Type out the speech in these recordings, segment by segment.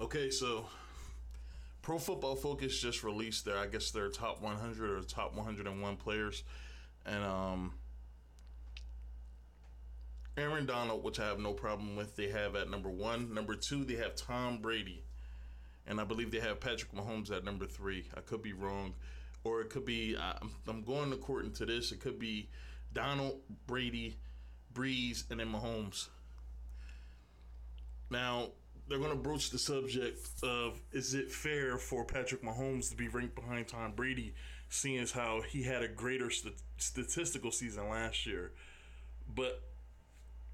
Okay, so Pro Football Focus just released their top 100 or top 101 players, and Aaron Donald, which I have no problem with, they have at number 1. Number 2, they have Tom Brady, and I believe they have Patrick Mahomes at number 3. I could be wrong, or it could be I'm going according to this. It could be Donald, Brady, Breeze, and then Mahomes. Now, they're going to broach the subject of, is it fair for Patrick Mahomes to be ranked behind Tom Brady, seeing as how he had a greater statistical season last year. But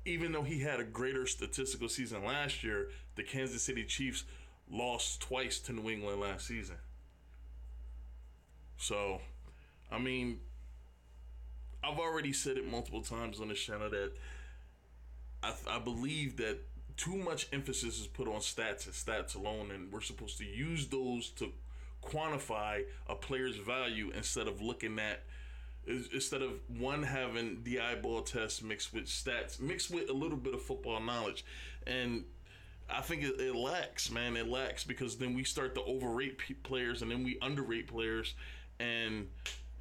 even though he had a greater statistical season last year, the Kansas City Chiefs lost twice to New England last season. So, I mean, I've already said it multiple times on this channel that I believe that too much emphasis is put on stats and stats alone, and we're supposed to use those to quantify a player's value instead of one having the eyeball test mixed with stats, mixed with a little bit of football knowledge. And I think it lacks, man. It lacks because then we start to overrate players and then we underrate players, and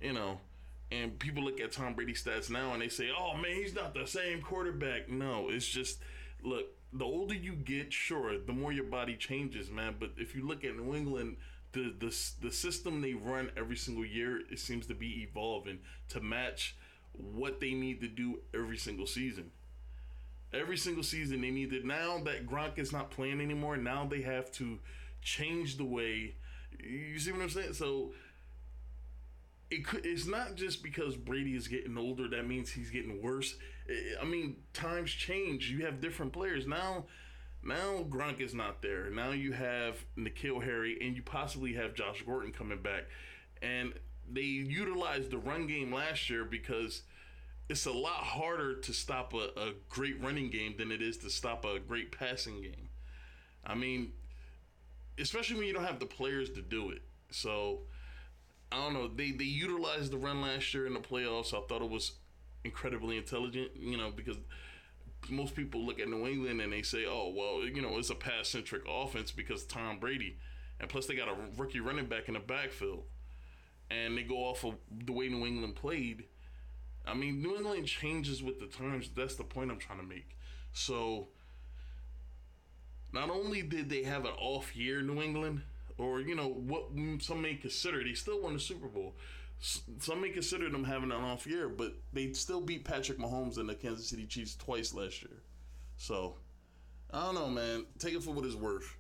and people look at Tom Brady's stats now and they say, oh man, he's not the same quarterback. No, it's just, look, the older you get, sure, the more your body changes, man. But if you look at New England, the system they run every single year, it seems to be evolving to match what they need to do every single season. Every single season they need to, now that Gronk is not playing anymore, now they have to change the way, you see what I'm saying? So it's not just because Brady is getting older that means he's getting worse. I mean, times change. You have different players. Now Gronk is not there. Now you have N'Keal Harry, and you possibly have Josh Gordon coming back. And they utilized the run game last year because it's a lot harder to stop a great running game than it is to stop a great passing game. I mean, especially when you don't have the players to do it. So I don't know. They utilized the run last year in the playoffs. I thought it was incredibly intelligent, because most people look at New England and they say, oh, well, it's a pass-centric offense because Tom Brady. And plus they got a rookie running back in the backfield. And they go off of the way New England played. I mean, New England changes with the times. That's the point I'm trying to make. So not only did they have an off year, New England, or what some may consider, they still won the Super Bowl. Some may consider them having an off year, but they still beat Patrick Mahomes and the Kansas City Chiefs twice last year. So I don't know, man. Take it for what it's worth.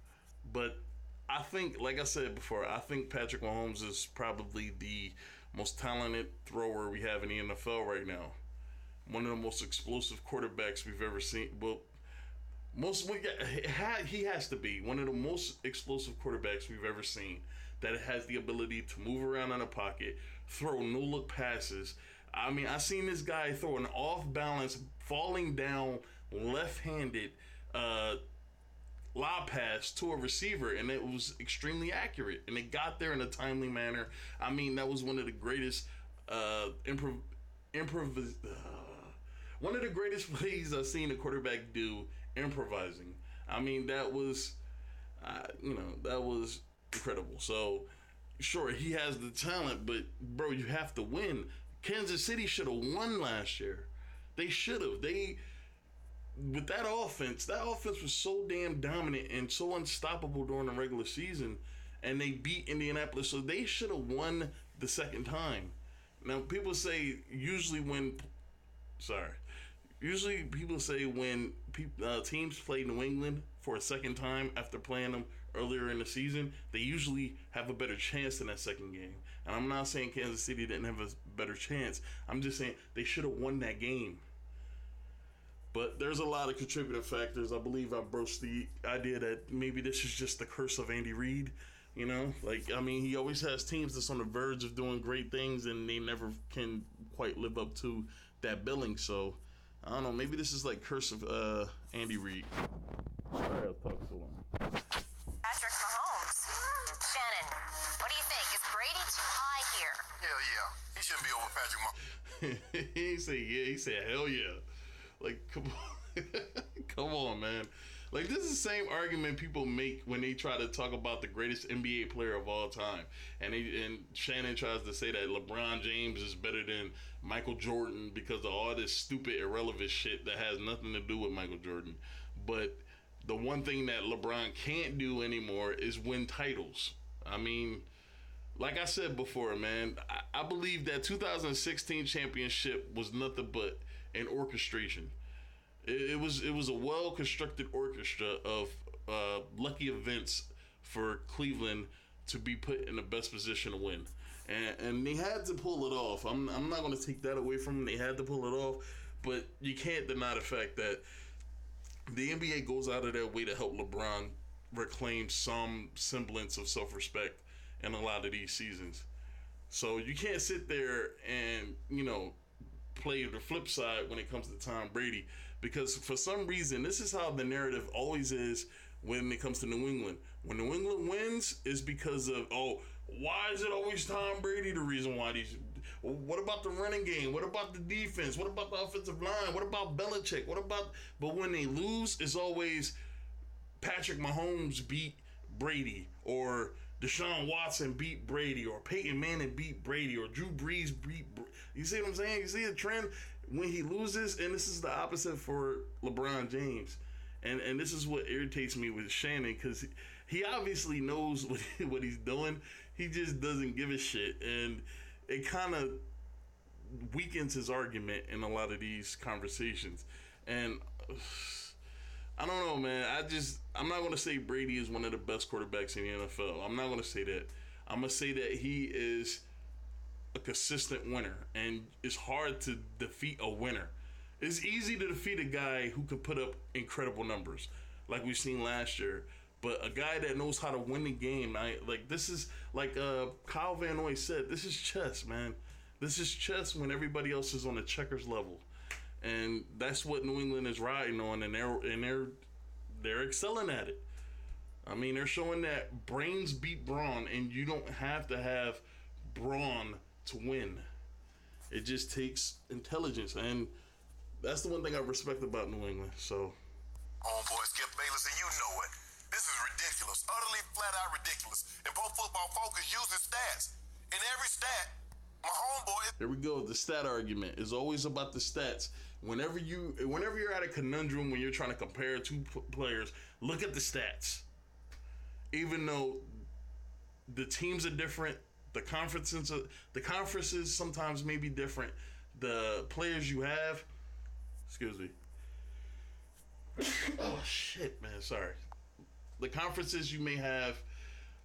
But I think, like I said before, I think Patrick Mahomes is probably the most talented thrower we have in the NFL right now. One of the most explosive quarterbacks we've ever seen. Well, he has to be one of the most explosive quarterbacks we've ever seen, that has the ability to move around in a pocket, throw no-look passes. I mean, I seen this guy throw an off-balance, falling down, left-handed lob pass to a receiver, and it was extremely accurate, and it got there in a timely manner. I mean, that was one of the greatest one of the greatest plays I've seen a quarterback do, improvising. I mean, that was incredible. So, sure, he has the talent, but, bro, you have to win. Kansas City should have won last year. They should have. With that offense was so damn dominant and so unstoppable during the regular season, and they beat Indianapolis, so they should have won the second time. Now, people say people say when teams play New England for a second time after playing them earlier in the season, they usually have a better chance in that second game. And I'm not saying Kansas City didn't have a better chance. I'm just saying they should have won that game. But there's a lot of contributing factors. I believe I broached the idea that maybe this is just the curse of Andy Reid. He always has teams that's on the verge of doing great things, and they never can quite live up to that billing. So, I don't know. Maybe this is like curse of Andy Reid. Sorry, I'll talk so long. Patrick Mahomes. Shannon, what do you think? Is Brady too high here? Hell yeah. He shouldn't be over Patrick Mahomes. He said yeah. He said hell yeah. Like, come on. Come on, man. Like, this is the same argument people make when they try to talk about the greatest NBA player of all time, and Shannon tries to say that LeBron James is better than Michael Jordan because of all this stupid, irrelevant shit that has nothing to do with Michael Jordan. But the one thing that LeBron can't do anymore is win titles. I mean, like I said before, man, I believe that 2016 championship was nothing but an orchestration. It was a well constructed orchestra of lucky events for Cleveland to be put in the best position to win, and they had to pull it off. I'm not going to take that away from them. They had to pull it off, but you can't deny the fact that the NBA goes out of their way to help LeBron reclaim some semblance of self respect in a lot of these seasons. So you can't sit there and play the flip side when it comes to Tom Brady, because for some reason this is how the narrative always is when it comes to New England. When New England wins, it's because of, why is it always Tom Brady the reason why these? What about the running game? What about the defense? What about the offensive line? What about Belichick? But when they lose, it's always Patrick Mahomes beat Brady, or Deshaun Watson beat Brady, or Peyton Manning beat Brady, or Drew Brees beat You see what I'm saying? You see the trend when he loses, and this is the opposite for LeBron James. And this is what irritates me with Shannon, because he obviously knows what he's doing. He just doesn't give a shit. And it kind of weakens his argument in a lot of these conversations. And I don't know, man. I'm not going to say Brady is one of the best quarterbacks in the NFL. I'm not going to say that. I'm going to say that he is a consistent winner, and it's hard to defeat a winner. It's easy to defeat a guy who can put up incredible numbers, like we've seen last year. But a guy that knows how to win the game, this is like Kyle Van Noy said, this is chess, man. This is chess when everybody else is on the checkers level, and that's what New England is riding on, and they're excelling at it. I mean, they're showing that brains beat brawn, and you don't have to have brawn to win. It just takes intelligence, and that's the one thing I respect about New England. So, homeboy Skip Bayless, and you know it. This is ridiculous, utterly flat out ridiculous. And Pro Football Focus uses stats. In every stat, my homeboy. Here we go. The stat argument is always about the stats. Whenever you're at a conundrum when you're trying to compare two players, look at the stats. Even though the teams are different, the conferences sometimes may be different. The players you have, excuse me. Oh shit, man, sorry. The conferences you may have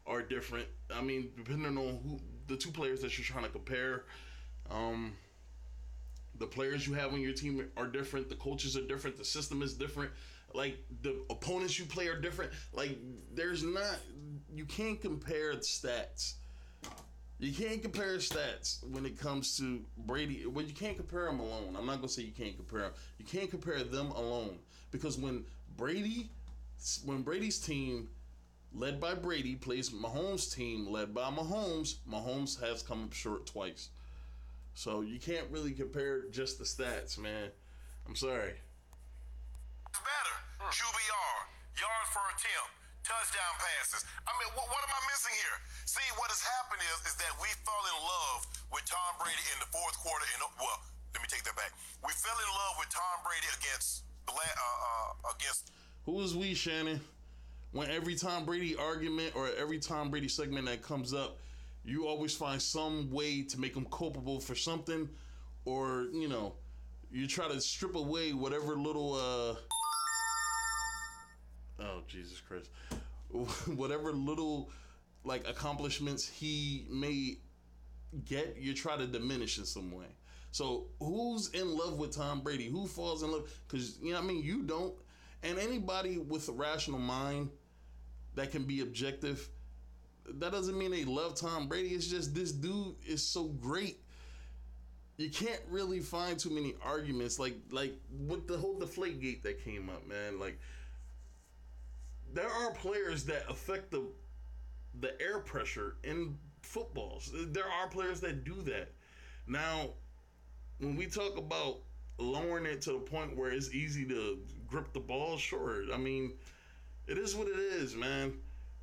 are different. I mean, depending on who the two players that you're trying to compare, the players you have on your team are different. The coaches are different. The system is different. Like, the opponents you play are different. Like, you can't compare stats. You can't compare stats when it comes to Brady. Well, you can't compare them alone. I'm not going to say you can't compare them. You can't compare them alone. Because when Brady's team, led by Brady, plays Mahomes' team, led by Mahomes has come up short twice. So you can't really compare just the stats, man. I'm sorry. Better. QBR, yards per attempt, touchdown passes. I mean, what am I missing here? See, what has happened is that we fell in love with Tom Brady in the fourth quarter. Let me take that back. We fell in love with Tom Brady against. Who is we, Shannon? When every Tom Brady argument or every Tom Brady segment that comes up, you always find some way to make him culpable for something, or you try to strip away whatever little oh Jesus Christ, whatever little accomplishments he may get, you try to diminish in some way. So who's in love with Tom Brady? Who falls in love? Because you don't. And anybody with a rational mind that can be objective, that doesn't mean they love Tom Brady. It's just this dude is so great. You can't really find too many arguments like with the whole Deflategate that came up, man. Like, there are players that affect the air pressure in footballs. There are players that do that. Now, when we talk about lowering it to the point where it's easy to grip the ball, sure. I mean, It is what it is, man.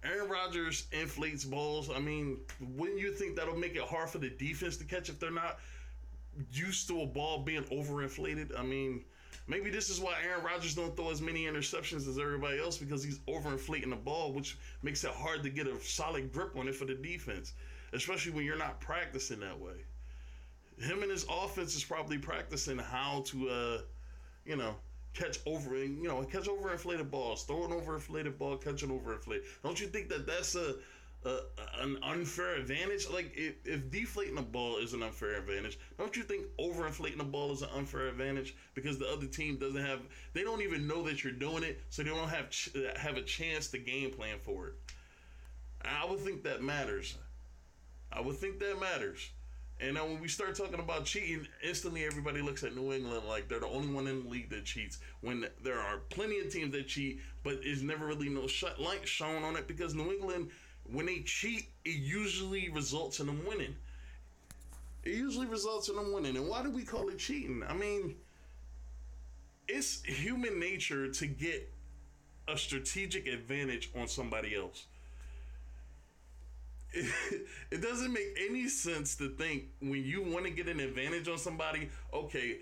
Aaron Rodgers inflates balls. I mean, wouldn't you think that'll make it hard for the defense to catch if they're not used to a ball being overinflated? I mean, maybe this is why Aaron Rodgers don't throw as many interceptions as everybody else, because he's overinflating the ball, which makes it hard to get a solid grip on it for the defense, especially when you're not practicing that way. Him and his offense is probably practicing how to, catch overinflated balls, throw an overinflated ball, catch an overinflated. Don't you think that that's an unfair advantage? Like, if deflating the ball is an unfair advantage, don't you think overinflating the ball is an unfair advantage? Because the other team they don't even know that you're doing it, so they don't have a chance to game plan for it. I would think that matters. And now when we start talking about cheating, instantly everybody looks at New England like they're the only one in the league that cheats, when there are plenty of teams that cheat, but there's never really no light shown on it, because New England, when they cheat, it usually results in them winning. And why do we call it cheating? I mean, it's human nature to get a strategic advantage on somebody else. It doesn't make any sense to think, when you want to get an advantage on somebody, okay,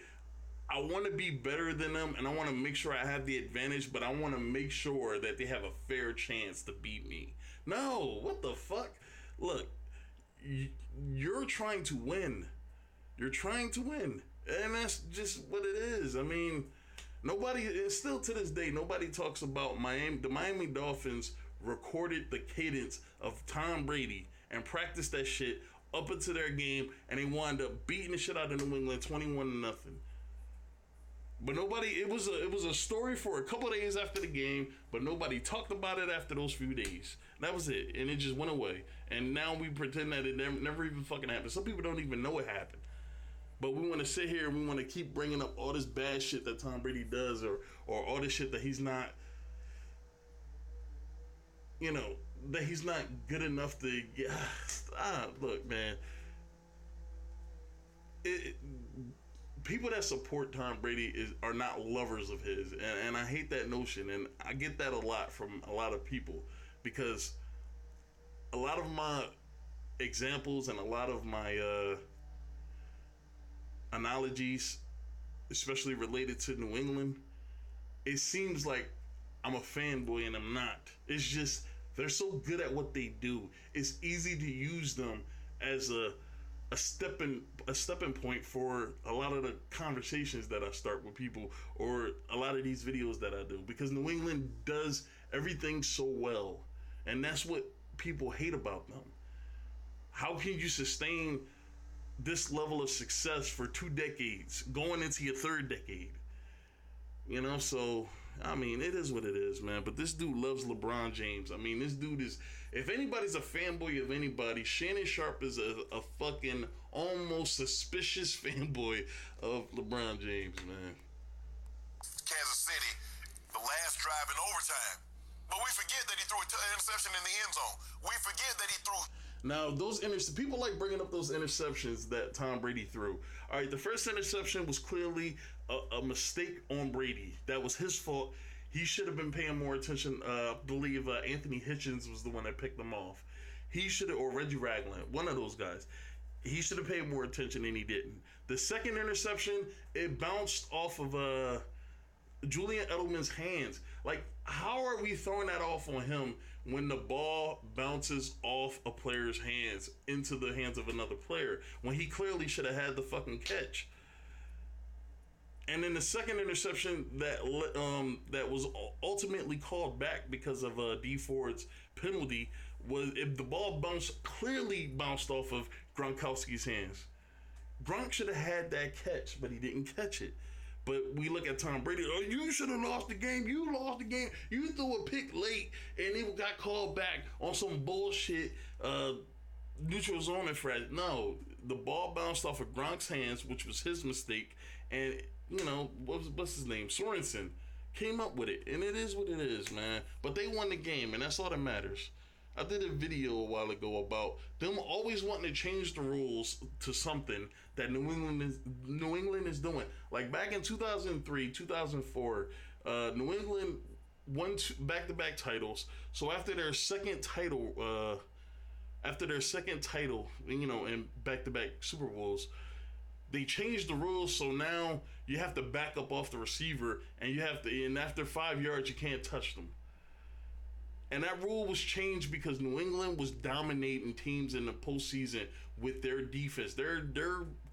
I want to be better than them and I want to make sure I have the advantage, but I want to make sure that they have a fair chance to beat me. No, what the fuck? Look, you're trying to win. And that's just what it is. I mean, still to this day, nobody talks about the Miami Dolphins recorded the cadence of Tom Brady and practiced that shit up into their game, and they wound up beating the shit out of New England 21-0. But it was a story for a couple of days after the game, but nobody talked about it after those few days. That was it, and it just went away. And now we pretend that it never even fucking happened. Some people don't even know it happened. But we want to sit here and we want to keep bringing up all this bad shit that Tom Brady does, or all this shit that he's not, that he's not good enough to get. Look, man. People that support Tom Brady are not lovers of his, and I hate that notion, and I get that a lot from a lot of people, because a lot of my examples and a lot of my analogies, especially related to New England, it seems like I'm a fanboy and I'm not. It's just they're so good at what they do. It's easy to use them as a stepping point for a lot of the conversations that I start with people, or a lot of these videos that I do, because New England does everything so well, and that's what people hate about them. How can you sustain this level of success for 2 decades, going into your 3rd decade? So I mean, it is what it is, man. But this dude loves LeBron James. I mean, this dude is, if anybody's a fanboy of anybody, Shannon Sharp is a fucking almost suspicious fanboy of LeBron James, man. Kansas City, the last drive in overtime. But we forget that he threw an interception in the end zone. We forget that he threw... Now, people like bringing up those interceptions that Tom Brady threw. All right, the first interception was clearly a mistake on Brady. That was his fault. He should have been paying more attention. I believe Anthony Hitchens was the one that picked him off. He should have, or Reggie Ragland, one of those guys. He should have paid more attention, and he didn't. The second interception, it bounced off of Julian Edelman's hands. Like, how are we throwing that off on him when the ball bounces off a player's hands into the hands of another player, when he clearly should have had the fucking catch? And then the second interception that was ultimately called back because of D Ford's penalty was, if the ball clearly bounced off of Gronkowski's hands. Gronk should have had that catch, but he didn't catch it. But we look at Tom Brady. Oh, you should have lost the game. You lost the game. You threw a pick late, and it got called back on some bullshit neutral zone infraction. No, the ball bounced off of Gronk's hands, which was his mistake, and what's his name? Sorensen came up with it, and it is what it is, man. But they won the game, and that's all that matters. I did a video a while ago about them always wanting to change the rules to something that New England is doing. Like back in 2003, 2004, New England won back-to-back titles. So after their second title, in back-to-back Super Bowls, they changed the rules. So now you have to back up off the receiver, and after 5 yards, you can't touch them. And that rule was changed because New England was dominating teams in the postseason with their defense. Their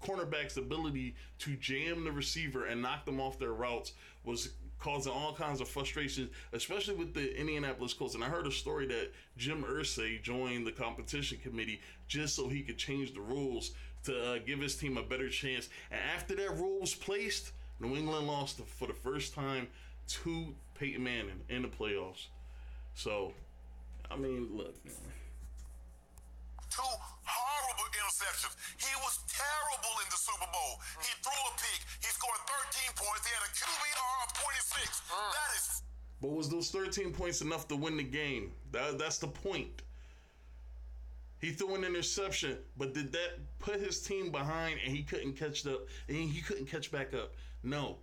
cornerback's ability to jam the receiver and knock them off their routes was causing all kinds of frustration, especially with the Indianapolis Colts. And I heard a story that Jim Irsay joined the competition committee just so he could change the rules to give his team a better chance. And after that rule was placed, New England lost for the first time to Peyton Manning in the playoffs. So, I mean, look, man. 2 horrible interceptions. He was terrible in the Super Bowl. He threw a pick. He scored 13 points. He had a QBR of 26. That is... But was those 13 points enough to win the game? That's the point. He threw an interception, but did that put his team behind and he couldn't catch up and he couldn't catch back up? No.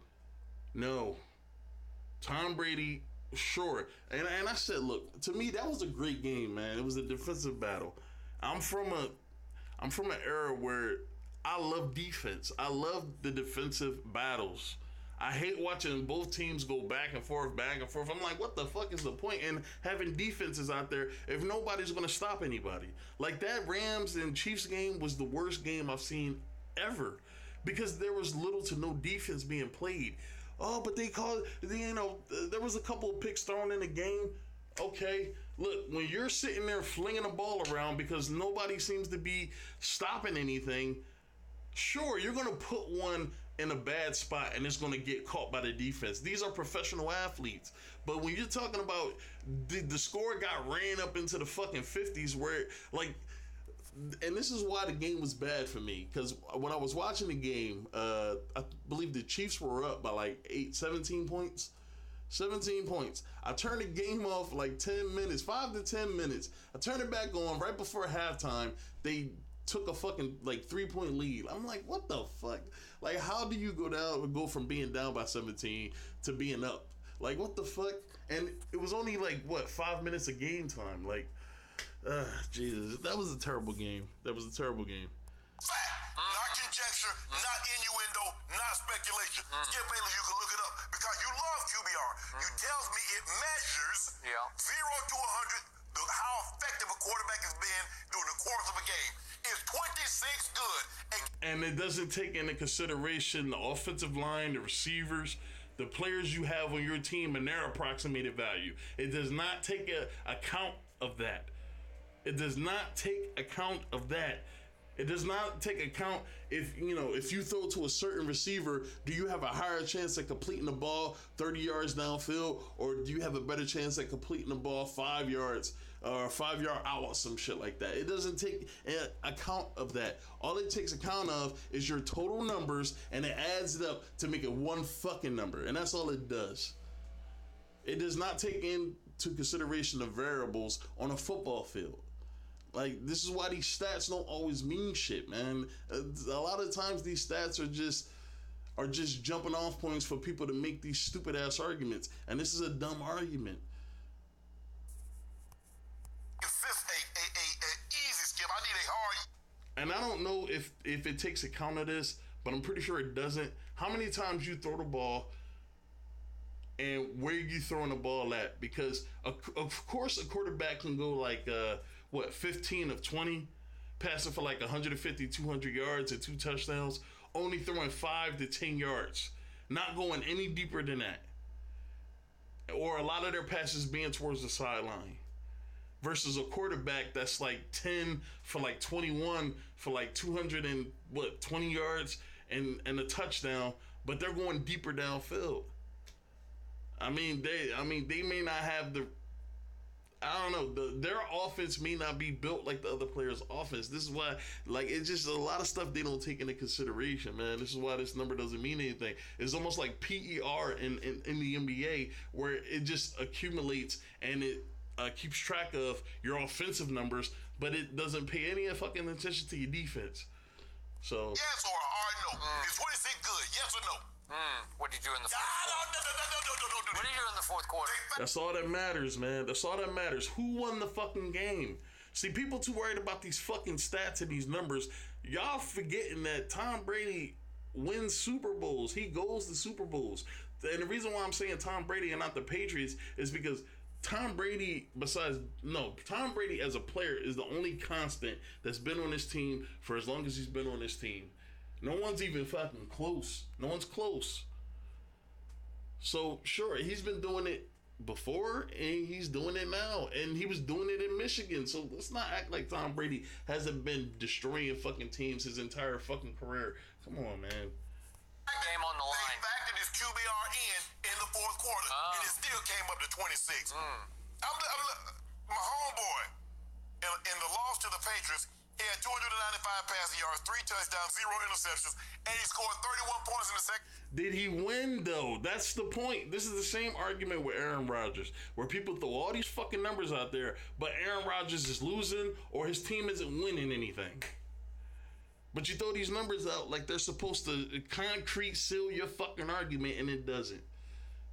Tom Brady, sure. And I said, look, to me that was a great game, man. It was a defensive battle. I'm from an era where I love defense. I love the defensive battles. I hate watching both teams go back and forth. I'm like, what the fuck is the point in having defenses out there if nobody's going to stop anybody? Like, that Rams and Chiefs game was the worst game I've seen ever because there was little to no defense being played. Oh, but there was a couple of picks thrown in the game. Okay, look, when you're sitting there flinging the ball around because nobody seems to be stopping anything, sure, you're going to put one in a bad spot and it's going to get caught by the defense. These are professional athletes. But when you're talking about the score got ran up into the fucking 50s where, like, and this is why the game was bad for me, because when I was watching the game, I believe the Chiefs were up by like 17 points. 17 points. I turned the game off like 10 minutes, 5 to 10 minutes. I turned it back on right before halftime. They took a fucking like 3-point lead. I'm like, what the fuck? Like, how do you go from being down by 17 to being up? Like, what the fuck? And it was only like, 5 minutes of game time. Like, Jesus, that was a terrible game. Fact, not conjecture, not innuendo, not speculation. Skip Bayless, you can look it up because you love QBR. You tells me it measures 0 to 100 how effective a quarterback has been during the course of a game. Is 26 good? And it doesn't take into consideration the offensive line, the receivers, the players you have on your team and their approximated value. It does not take account of that. It does not take account of that. It does not take account if you throw to a certain receiver, do you have a higher chance at completing the ball 30 yards downfield, or do you have a better chance at completing the ball 5 yards or 5 yard out or some shit like that? It doesn't take account of that. All it takes account of is your total numbers, and it adds it up to make it one fucking number, and that's all it does. It does not take into consideration the variables on a football field. Like, this is why these stats don't always mean shit, man. A lot of times these stats are just jumping off points for people to make these stupid ass arguments, and this is a dumb argument. Easy, Skip. I need a hard. And I don't know if it takes account of this, but I'm pretty sure it doesn't. How many times you throw the ball and where you throwing the ball at? Because of course a quarterback can go like 15 of 20, passing for like 150, 200 yards and 2 touchdowns, only throwing 5 to 10 yards, not going any deeper than that. Or a lot of their passes being towards the sideline. Versus a quarterback that's like 10 for like 21 for like 220 yards and a touchdown, but they're going deeper downfield. I mean, they may not have I don't know, their offense may not be built like the other players' offense. This is why, like, it's just a lot of stuff they don't take into consideration, man. This is why this number doesn't mean anything. It's almost like PER in the NBA, where it just accumulates and it keeps track of your offensive numbers, but it doesn't pay any fucking attention to your defense. So yes or no? Is 26 good? Yes or no? What did you do in the fourth quarter? What did you do in the fourth quarter? That's all that matters, man. That's all that matters. Who won the fucking game? See, people too worried about these fucking stats and these numbers. Y'all forgetting that Tom Brady wins Super Bowls. He goes to Super Bowls. And the reason why I'm saying Tom Brady and not the Patriots is because Tom Brady as a player is the only constant that's been on this team for as long as he's been on this team. No one's even fucking close. No one's close. So, sure, he's been doing it before, and he's doing it now. And he was doing it in Michigan. So, let's not act like Tom Brady hasn't been destroying fucking teams his entire fucking career. Come on, man. Game on the line. They factored his QBR in the fourth quarter, and it still came up to 26. My homeboy, in the loss to the Patriots, he had 295 passing yards, 3 touchdowns, 0 interceptions, and he scored 31 points in the second. Did he win, though? That's the point. This is the same argument with Aaron Rodgers, where people throw all these fucking numbers out there, but Aaron Rodgers is losing or his team isn't winning anything. But you throw these numbers out like they're supposed to concrete seal your fucking argument, and it doesn't.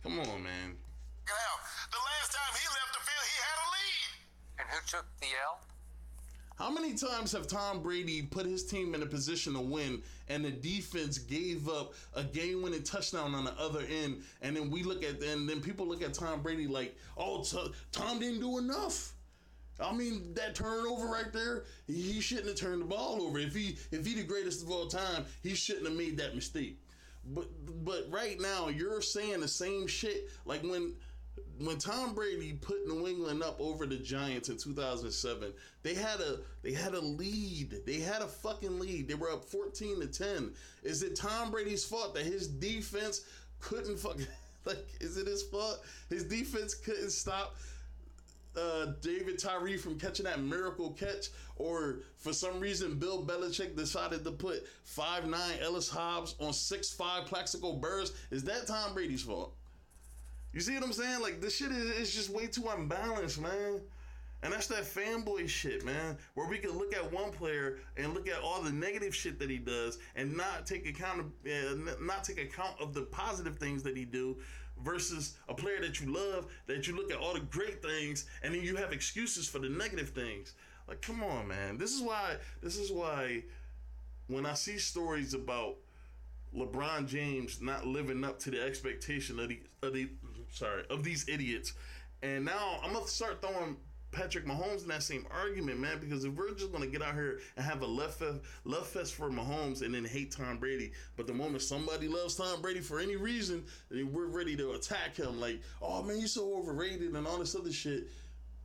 Come on, man. The last time he left the field, he had a lead. And who took the L? How many times have Tom Brady put his team in a position to win and the defense gave up a game-winning touchdown on the other end, and then then people look at Tom Brady like, oh, Tom didn't do enough. I mean, that turnover right there, he shouldn't have turned the ball over. If he the greatest of all time, he shouldn't have made that mistake. But right now, you're saying the same shit. Like when Tom Brady put New England up over the Giants in 2007, they had a lead. They had a fucking lead. They were up 14-10. Is it Tom Brady's fault that his defense couldn't fucking is it his fault? His defense couldn't stop David Tyree from catching that miracle catch, or for some reason Bill Belichick decided to put 5'9" Ellis Hobbs on 6'5" Plaxico Burress? Is that Tom Brady's fault? You see what I'm saying? Like, this shit is just way too unbalanced, man. And that's that fanboy shit, man, where we can look at one player and look at all the negative shit that he does and not take account of the positive things that he do, versus a player that you love, that you look at all the great things and then you have excuses for the negative things. Like, come on, man. This is why when I see stories about LeBron James not living up to the expectation of these idiots, and now I'm gonna start throwing Patrick Mahomes in that same argument, man, because if we're just gonna get out here and have a love fest for Mahomes and then hate Tom Brady, but the moment somebody loves Tom Brady for any reason, we're ready to attack him like, oh man, he's so overrated and all this other shit.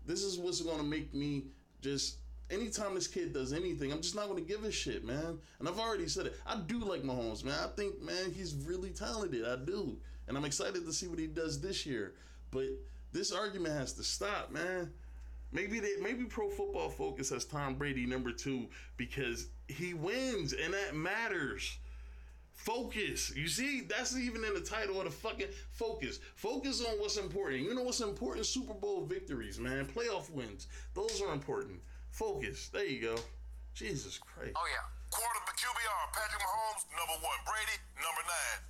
This is what's gonna make me just, anytime this kid does anything, I'm just not gonna give a shit, man. And I've already said it. I do like Mahomes, man. I think, man, he's really talented. I do. And I'm excited to see what he does this year. But this argument has to stop, man. Maybe Pro Football Focus has Tom Brady number 2 because he wins and that matters. Focus. You see, that's even in the title of the fucking focus. Focus on what's important. You know what's important? Super Bowl victories, man. Playoff wins. Those are important. Focus. There you go. Jesus Christ. Oh, yeah. Quarterback QBR, Patrick Mahomes, number 1. Brady, number 9.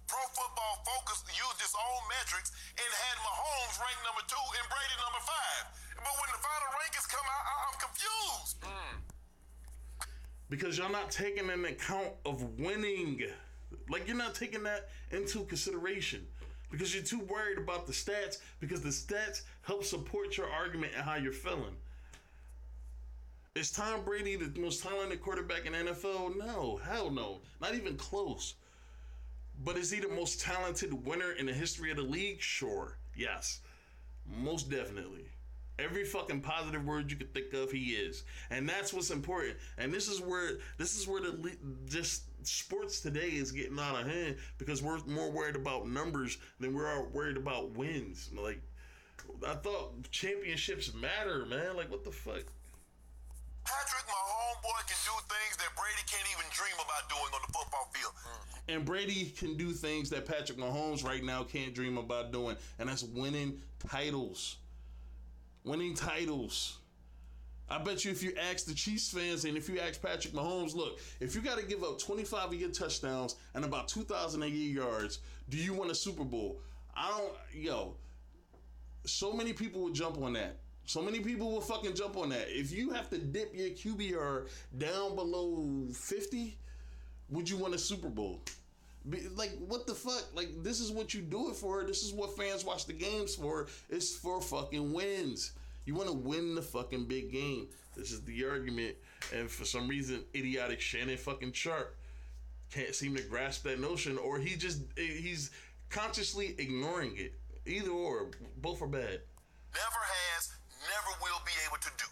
Pro Football Focus used its own metrics and had Mahomes ranked number 2 and Brady number 5. But when the final rankings come out, I'm confused. Because y'all not taking an account of winning. Like, you're not taking that into consideration. Because you're too worried about the stats, because the stats help support your argument and how you're feeling. Is Tom Brady the most talented quarterback in the NFL? No, hell no. Not even close. But is he the most talented winner in the history of the league? Sure. Yes. Most definitely. Every fucking positive word you could think of, he is. And that's what's important. And this is where just sports today is getting out of hand, because we're more worried about numbers than we're worried about wins. Like, I thought championships matter, man. Like, what the fuck? Patrick, my homeboy, can do things that Brady can't even dream about doing on the football field. And Brady can do things that Patrick Mahomes right now can't dream about doing, and that's winning titles. Winning titles. I bet you if you ask the Chiefs fans and if you ask Patrick Mahomes, look, if you got to give up 25 of your touchdowns and about 2,000 of your yards, do you win a Super Bowl? So many people would jump on that. So many people will fucking jump on that. If you have to dip your QBR down below 50, would you win a Super Bowl? Like, what the fuck? Like, this is what you do it for. This is what fans watch the games for. It's for fucking wins. You want to win the fucking big game. This is the argument. And for some reason, idiotic Shannon fucking Sharp can't seem to grasp that notion, or he's consciously ignoring it. Either or, both are bad. Never has, never will be able to do.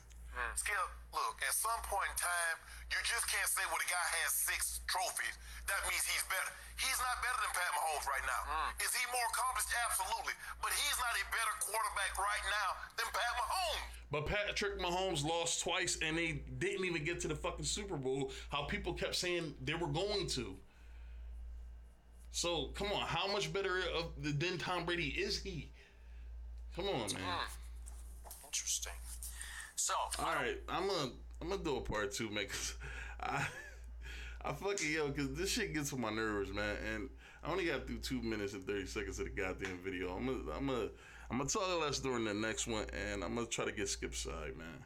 Skip, look, at some point in time, you just can't say, well, the guy has 6 trophies. That means he's better. He's not better than Pat Mahomes right now. Is he more accomplished? Absolutely. But he's not a better quarterback right now than Pat Mahomes. But Patrick Mahomes lost twice, and they didn't even get to the fucking Super Bowl, how people kept saying they were going to. So, come on, how much better than Tom Brady is he? Come on, man. Interesting. So, all right, I'm gonna do a part 2, man. Cause I fucking cause this shit gets on my nerves, man. And I only got through 2 minutes and 30 seconds of the goddamn video. I'm gonna talk less during the next one, and I'm gonna try to get Skip's side, man.